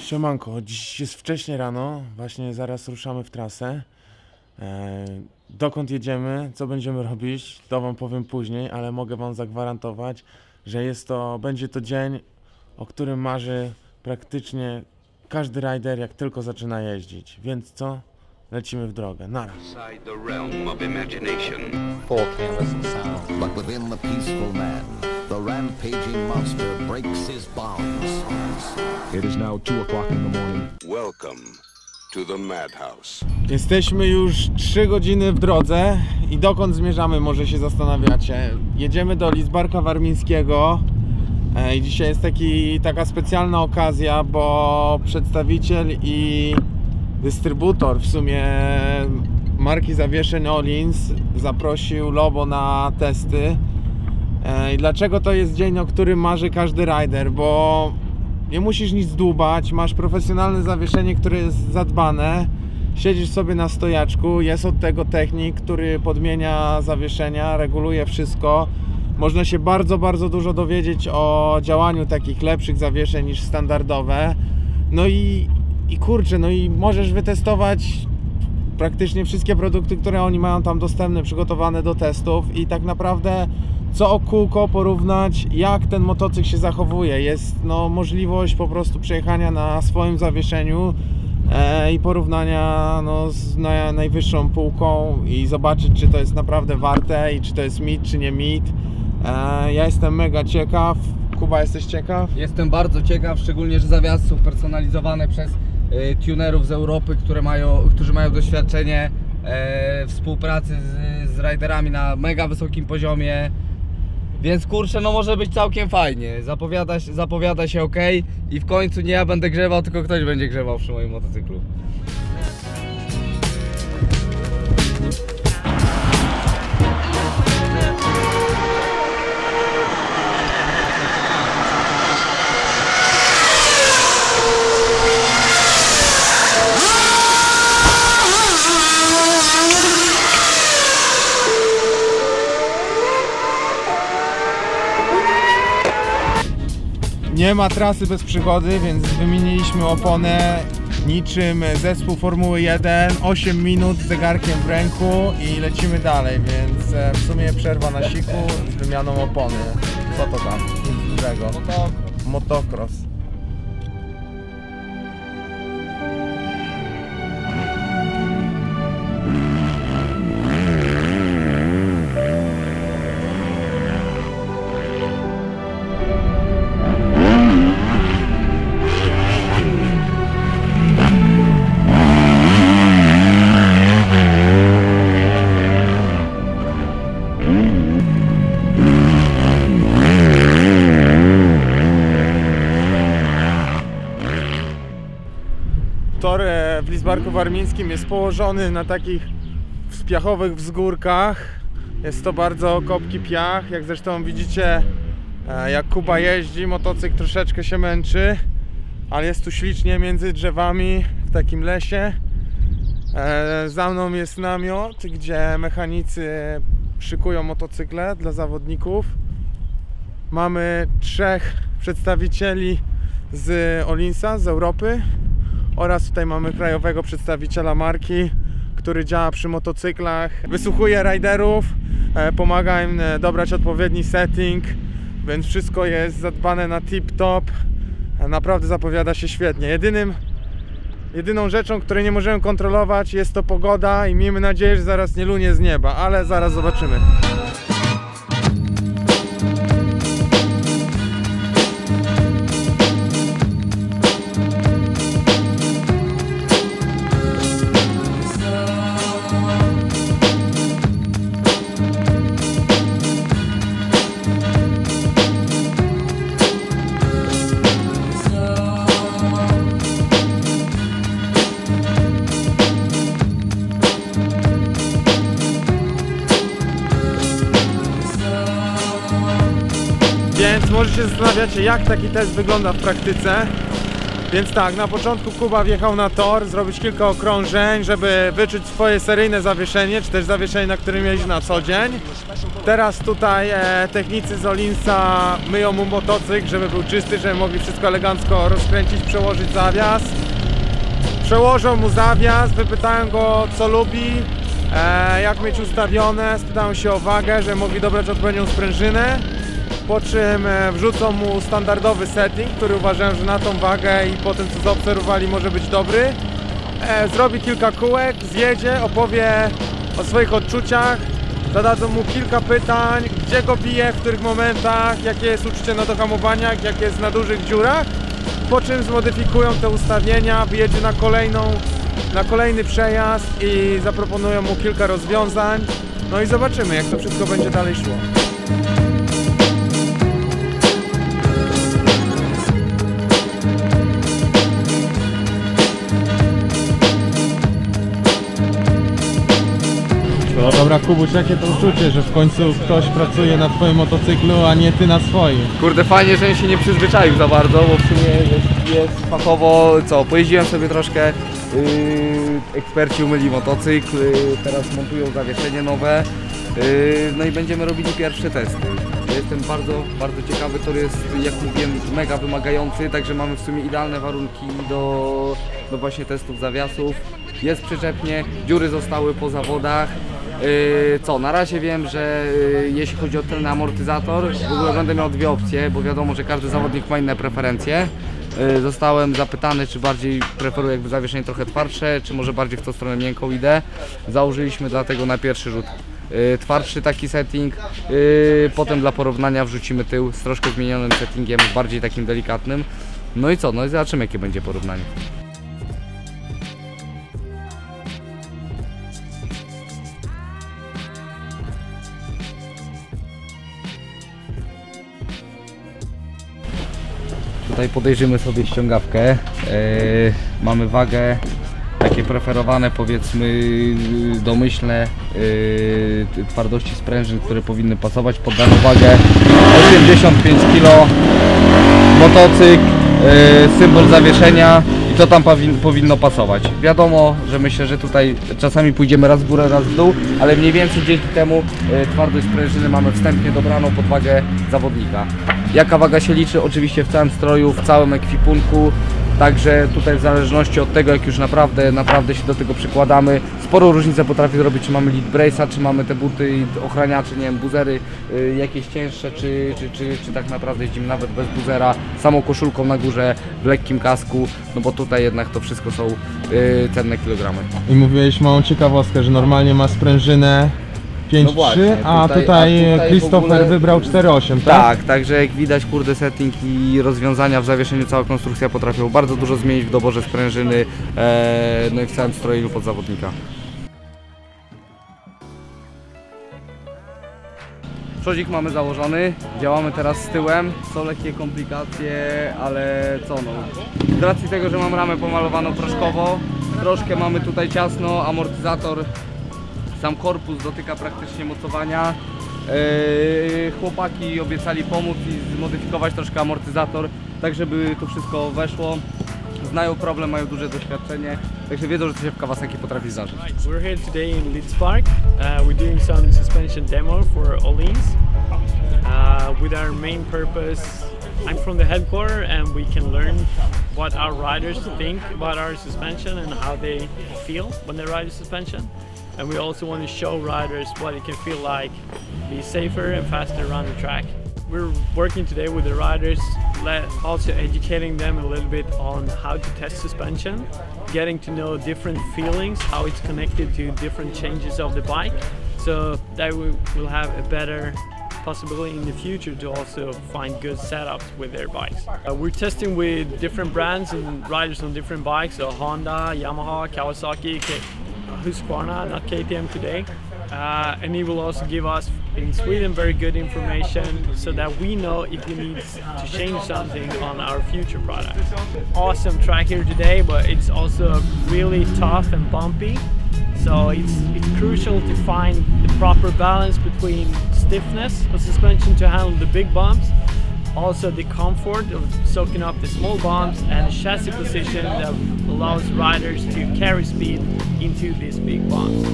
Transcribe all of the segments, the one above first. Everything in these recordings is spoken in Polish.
Siemanko, dziś jest wcześnie rano, właśnie zaraz ruszamy w trasę. Dokąd jedziemy, co będziemy robić, to wam powiem później, ale mogę wam zagwarantować, że będzie to dzień, o którym marzy praktycznie każdy rider, jak tylko zaczyna jeździć. Więc co? Lecimy w drogę. Nara. Full canvas and sound. But within the peaceful man, the rampaging monster breaks his bonds. It is now 2 o'clock in the morning. Welcome to the Madhouse. Jesteśmy już 3 godziny w drodze i dokąd zmierzamy, może się zastanawiacie. Jedziemy do Lidzbarka Warmińskiego i dzisiaj jest taka specjalna okazja, bo przedstawiciel i dystrybutor w sumie marki zawieszeń Öhlins zaprosił Lobo na testy. I dlaczego to jest dzień, o którym marzy każdy rider? Bo nie musisz nic dłubać, masz profesjonalne zawieszenie, które jest zadbane. Siedzisz sobie na stojaczku, jest od tego technik, który podmienia zawieszenia, reguluje wszystko. Można się bardzo dużo dowiedzieć o działaniu takich lepszych zawieszeń niż standardowe. No i kurczę, no i możesz wytestować praktycznie wszystkie produkty, które oni mają tam dostępne, przygotowane do testów i tak naprawdę co o kółko porównać, jak ten motocykl się zachowuje. Jest możliwość po prostu przejechania na swoim zawieszeniu i porównania z najwyższą półką i zobaczyć, czy to jest naprawdę warte i czy to jest mit, czy nie mit. Ja jestem mega ciekaw. Kuba, jesteś ciekaw? Jestem bardzo ciekaw, szczególnie, że zawiasy są personalizowane przez tunerów z Europy, którzy mają doświadczenie współpracy z riderami na mega wysokim poziomie. Więc kurczę, może być całkiem fajnie. Zapowiada się ok i w końcu nie ja będę grzewał, tylko ktoś będzie grzewał przy moim motocyklu. Nie ma trasy bez przygody, więc wymieniliśmy oponę niczym zespół Formuły 1, 8 minut z zegarkiem w ręku i lecimy dalej, więc w sumie przerwa na siku z wymianą opony. Co to tam? Nic dużego. Motocross. Tor w Lidzbarku Warmińskim jest położony na takich piachowych wzgórkach. Jest to bardzo kopki piach, jak zresztą widzicie, jak Kuba jeździ, motocykl troszeczkę się męczy, ale jest tu ślicznie między drzewami w takim lesie. Za mną jest namiot, gdzie mechanicy szykują motocykle dla zawodników. Mamy 3 przedstawicieli z Öhlinsa, z Europy. Oraz tutaj mamy krajowego przedstawiciela marki, który działa przy motocyklach, wysłuchuje riderów, pomaga im dobrać odpowiedni setting, więc wszystko jest zadbane na tip-top. Naprawdę zapowiada się świetnie. Jedyną rzeczą, której nie możemy kontrolować, jest to pogoda i miejmy nadzieję, że zaraz nie lunie z nieba, ale zaraz zobaczymy. Więc może się zastanawiacie, jak taki test wygląda w praktyce. Więc tak, na początku Kuba wjechał na tor, zrobić kilka okrążeń, żeby wyczuć swoje seryjne zawieszenie, czy też zawieszenie, na którym jeździ na co dzień. Teraz tutaj technicy z Olinsa myją mu motocykl, żeby był czysty, żeby mogli wszystko elegancko rozkręcić, przełożyć zawias. Przełożą mu zawias, wypytają go, co lubi, jak mieć ustawione, spytają się o wagę, żeby mogli dobrać odpowiednią sprężynę. Po czym wrzucą mu standardowy setting, który uważają, że na tą wagę i po tym, co zaobserwowali, może być dobry. Zrobi kilka kółek, zjedzie, opowie o swoich odczuciach, zadadzą mu kilka pytań, gdzie go bije, w których momentach, jakie jest uczucie na dohamowaniach, jakie jest na dużych dziurach. Po czym zmodyfikują te ustawienia, wyjedzie na kolejny przejazd i zaproponują mu kilka rozwiązań. No i zobaczymy, jak to wszystko będzie dalej szło. No dobra, Kubuś, jakie to uczucie, że w końcu ktoś pracuje na twoim motocyklu, a nie ty na swoim? Kurde, fajnie, że się nie przyzwyczaił za bardzo, bo w sumie jest fachowo, pojeździłem sobie troszkę, eksperci umyli motocykl, teraz montują zawieszenie nowe, no i będziemy robili pierwsze testy. Jestem bardzo ciekawy, tor jest, jak mówiłem, mega wymagający, także mamy w sumie idealne warunki do właśnie testów zawiasów. Jest przyczepnie, dziury zostały po zawodach. Na razie wiem, że jeśli chodzi o tylny amortyzator, w ogóle będę miał dwie opcje, bo wiadomo, że każdy zawodnik ma inne preferencje. Zostałem zapytany, czy bardziej preferuję jakby zawieszenie trochę twardsze, czy może bardziej w tą stronę miękką idę. Założyliśmy dlatego na pierwszy rzut twardszy taki setting, potem dla porównania wrzucimy tył z troszkę zmienionym settingiem, bardziej takim delikatnym. No i zobaczymy, jakie będzie porównanie. Tutaj podejrzymy sobie ściągawkę, mamy wagę, takie preferowane, powiedzmy domyślne twardości sprężyn, które powinny pasować pod daną wagę. 85 kg, motocykl, symbol zawieszenia i to tam powinno pasować. Wiadomo, że myślę, że tutaj czasami pójdziemy raz w górę, raz w dół, ale mniej więcej dzięki temu twardość sprężyny mamy wstępnie dobraną pod wagę zawodnika. Jaka waga się liczy? Oczywiście w całym stroju, w całym ekwipunku. Także tutaj w zależności od tego, jak już naprawdę się do tego przykładamy, sporą różnicę potrafi zrobić, czy mamy lead brace'a, czy mamy te buty ochraniacze, nie wiem, buzery jakieś cięższe, czy tak naprawdę jeździmy nawet bez buzera, samą koszulką na górze, w lekkim kasku, no bo tutaj jednak to wszystko są cenne kilogramy. I mówiłeś małą ciekawostkę, że normalnie ma sprężynę 5.3, no właśnie, a tutaj Christopher wybrał 4.8, tak? Tak, także jak widać, kurde, setting i rozwiązania w zawieszeniu, cała konstrukcja potrafią bardzo dużo zmienić w doborze sprężyny, no i w całym strojeniu pod zawodnika. Przodzik mamy założony, działamy teraz z tyłem, są lekkie komplikacje, ale z racji tego, że mam ramę pomalowaną proszkowo, troszkę mamy tutaj ciasno, amortyzator, sam korpus dotyka praktycznie mocowania. Chłopaki obiecali pomóc i zmodyfikować troszkę amortyzator, tak żeby to wszystko weszło. Znają problem, mają duże doświadczenie, także wiedzą, że to się w Kawasaki potrafi zdarzyć. We're here today in Leeds Park. We're doing some suspension demo for Olinsa. With our main purpose, I'm from the headquarter and we can learn what our riders think about our suspension and how they feel when they ride the suspension. And we also want to show riders what it can feel like, be safer and faster around the track. We're working today with the riders, also educating them a little bit on how to test suspension, getting to know different feelings, how it's connected to different changes of the bike, so that we will have a better possibility in the future to also find good setups with their bikes. We're testing with different brands and riders on different bikes, so Honda, Yamaha, Kawasaki, Husqvarna, not KTM today. And he will also give us in Sweden very good information so that we know if we need to change something on our future product. Awesome track here today, but it's also really tough and bumpy. So it's crucial to find the proper balance between stiffness of suspension to handle the big bumps, also the comfort of soaking up the small bumps and chassis position that allows riders to carry speed into these big bumps.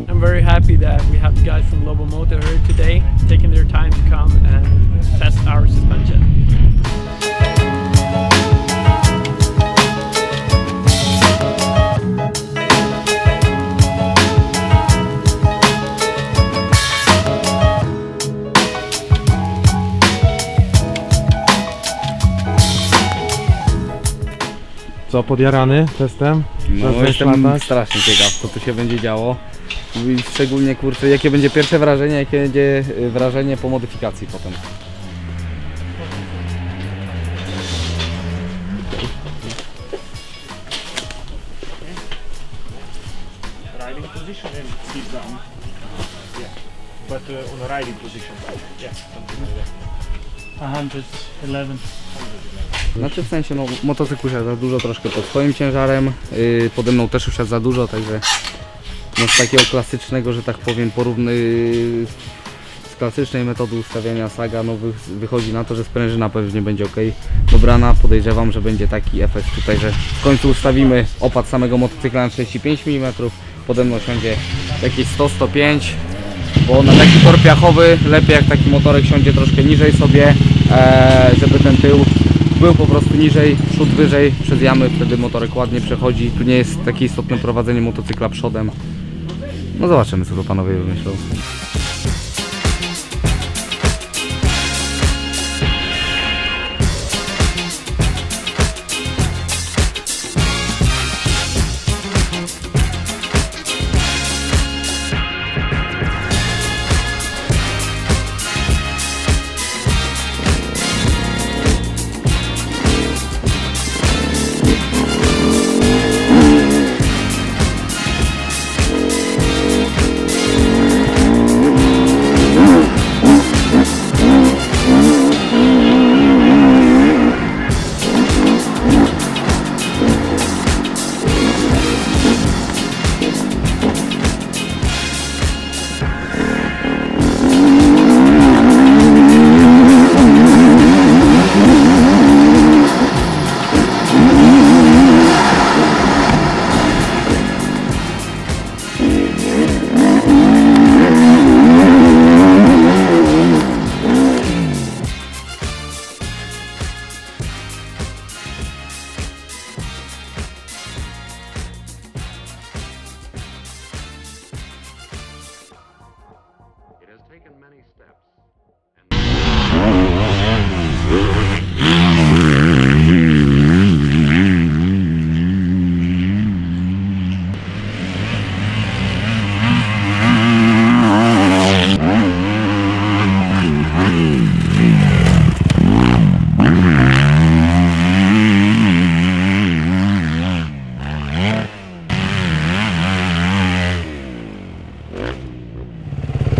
I'm very happy that we have the guys from Lobo Motor here today, taking their time to come and test our suspension. Co, podjarany testem? No jestem strasznie ciekaw, co tu się będzie działo. I szczególnie, kurczę, jakie będzie pierwsze wrażenie, jakie będzie wrażenie po modyfikacji potem. Riding position and sit down. Yeah, but on a riding position. Yeah, something like that. 111. Znaczy w sensie, no motocykl usiadł za dużo troszkę pod swoim ciężarem, pode mną też usiadł za dużo, także no z takiego klasycznego, że tak powiem, z klasycznej metody ustawiania Saga, no wychodzi na to, że sprężyna pewnie będzie ok dobrana. Podejrzewam, że będzie taki efekt tutaj, że w końcu ustawimy opad samego motocykla na 45 mm, pode mną siądzie jakieś 100-105, bo na taki tor piachowy lepiej jak taki motorek siądzie troszkę niżej sobie, żeby ten tył był po prostu niżej, przód wyżej przez jamy, wtedy motorek ładnie przechodzi. Tu nie jest takie istotne prowadzenie motocykla przodem. No zobaczymy, co to panowie wymyślą.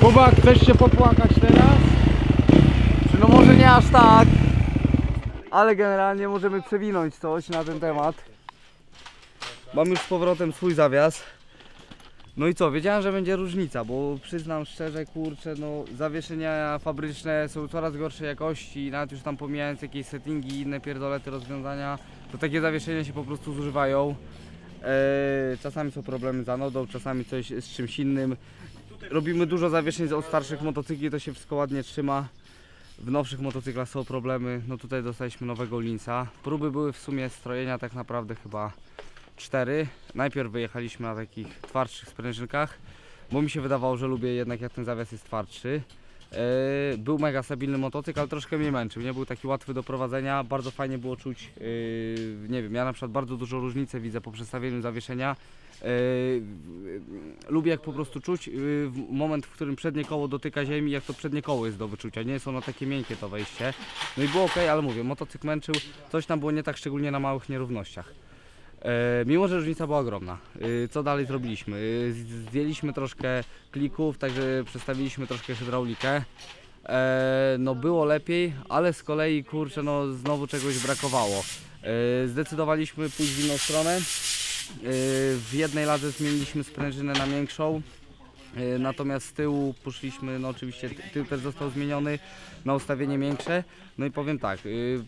Kuba, chcesz się popłakać teraz? No może nie aż tak, ale generalnie możemy przewinąć coś na ten temat. Mam już z powrotem swój zawias. No i co, wiedziałem, że będzie różnica, bo przyznam szczerze, kurczę, no zawieszenia fabryczne są coraz gorszej jakości, nawet już tam pomijając jakieś settingi i inne pierdolety rozwiązania, to takie zawieszenia się po prostu zużywają. Czasami są problemy z anodą, czasami coś z czymś innym. Robimy dużo zawieszeń od starszych motocykli, to się wszystko ładnie trzyma. W nowszych motocyklach są problemy, no tutaj dostaliśmy nowego Linsa. Próby były w sumie strojenia tak naprawdę chyba 4. Najpierw wyjechaliśmy na takich twardszych sprężynkach, bo mi się wydawało, że lubię jednak jak ten zawias jest twardszy. Był mega stabilny motocykl, ale troszkę mnie męczył, nie był taki łatwy do prowadzenia, bardzo fajnie było czuć, nie wiem, ja na przykład bardzo dużo różnicy widzę po przestawieniu zawieszenia. Lubię jak po prostu czuć moment, w którym przednie koło dotyka ziemi, jak to przednie koło jest do wyczucia, nie jest ono takie miękkie to wejście. No i było ok, ale mówię, motocykl męczył, coś tam było nie tak, szczególnie na małych nierównościach. Mimo że różnica była ogromna. Co dalej zrobiliśmy? Zdjęliśmy troszkę klików, także przestawiliśmy troszkę hydraulikę. No było lepiej, ale z kolei kurczę, no znowu czegoś brakowało. Zdecydowaliśmy pójść w inną stronę. W jednej ladze zmieniliśmy sprężynę na większą. Natomiast z tyłu poszliśmy, no oczywiście tył też został zmieniony na ustawienie większe. No i powiem tak,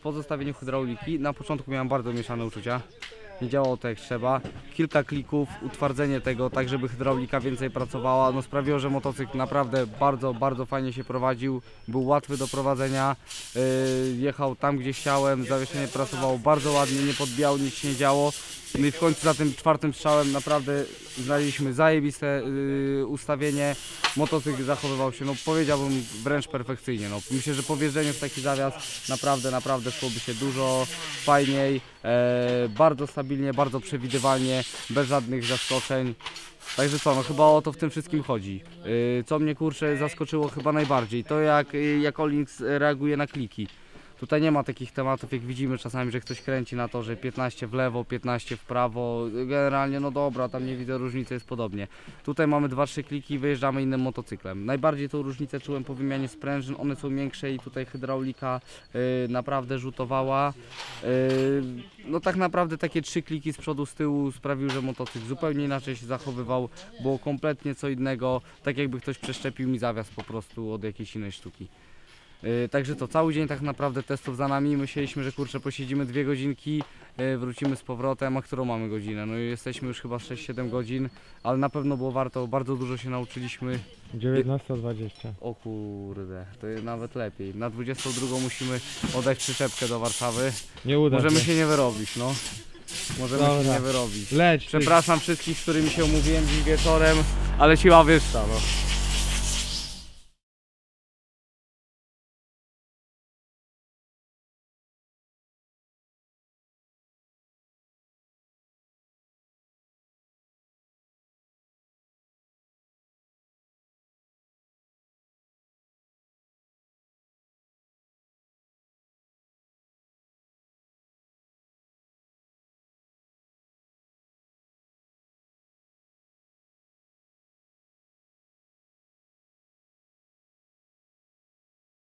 po zostawieniu hydrauliki na początku miałem bardzo mieszane uczucia. Nie działało to jak trzeba. Kilka klików, utwardzenie tego tak, żeby hydraulika więcej pracowała, no sprawiło, że motocykl naprawdę bardzo fajnie się prowadził. Był łatwy do prowadzenia, jechał tam gdzie chciałem, zawieszenie pracowało bardzo ładnie, nie podbijał, nic się nie działo. No i w końcu za tym 4. strzałem naprawdę znaleźliśmy zajebiste ustawienie. Motocykl zachowywał się, no powiedziałbym wręcz perfekcyjnie. No, myślę, że po wjeżdżeniu w taki zawias naprawdę szłoby się dużo fajniej, bardzo stabilnie, bardzo przewidywalnie, bez żadnych zaskoczeń. Także co, no chyba o to w tym wszystkim chodzi. Co mnie kurczę zaskoczyło chyba najbardziej, to jak Olinx reaguje na kliki. Tutaj nie ma takich tematów, jak widzimy czasami, że ktoś kręci na to, że 15 w lewo, 15 w prawo. Generalnie no dobra, tam nie widzę różnicy, jest podobnie. Tutaj mamy 2-3 kliki i wyjeżdżamy innym motocyklem. Najbardziej tą różnicę czułem po wymianie sprężyn, one są większe i tutaj hydraulika naprawdę rzutowała. No tak naprawdę takie 3 kliki z przodu, z tyłu sprawiły, że motocykl zupełnie inaczej się zachowywał. Było kompletnie co innego, tak jakby ktoś przeszczepił mi zawias po prostu od jakiejś innej sztuki. Także to cały dzień tak naprawdę testów za nami. Myśleliśmy, że kurczę posiedzimy 2 godzinki, wrócimy z powrotem, a którą mamy godzinę? No i jesteśmy już chyba 6-7 godzin, ale na pewno było warto, bardzo dużo się nauczyliśmy. 19:20. O kurde, to jest nawet lepiej. Na 22 musimy oddać przyczepkę do Warszawy. Nie uda Możemy się. się nie wyrobić, no. Możemy się Dobra. nie wyrobić. Leć. Przepraszam wszystkich, z którymi się umówiłem dziś wieczorem, ale siła wyższa, no.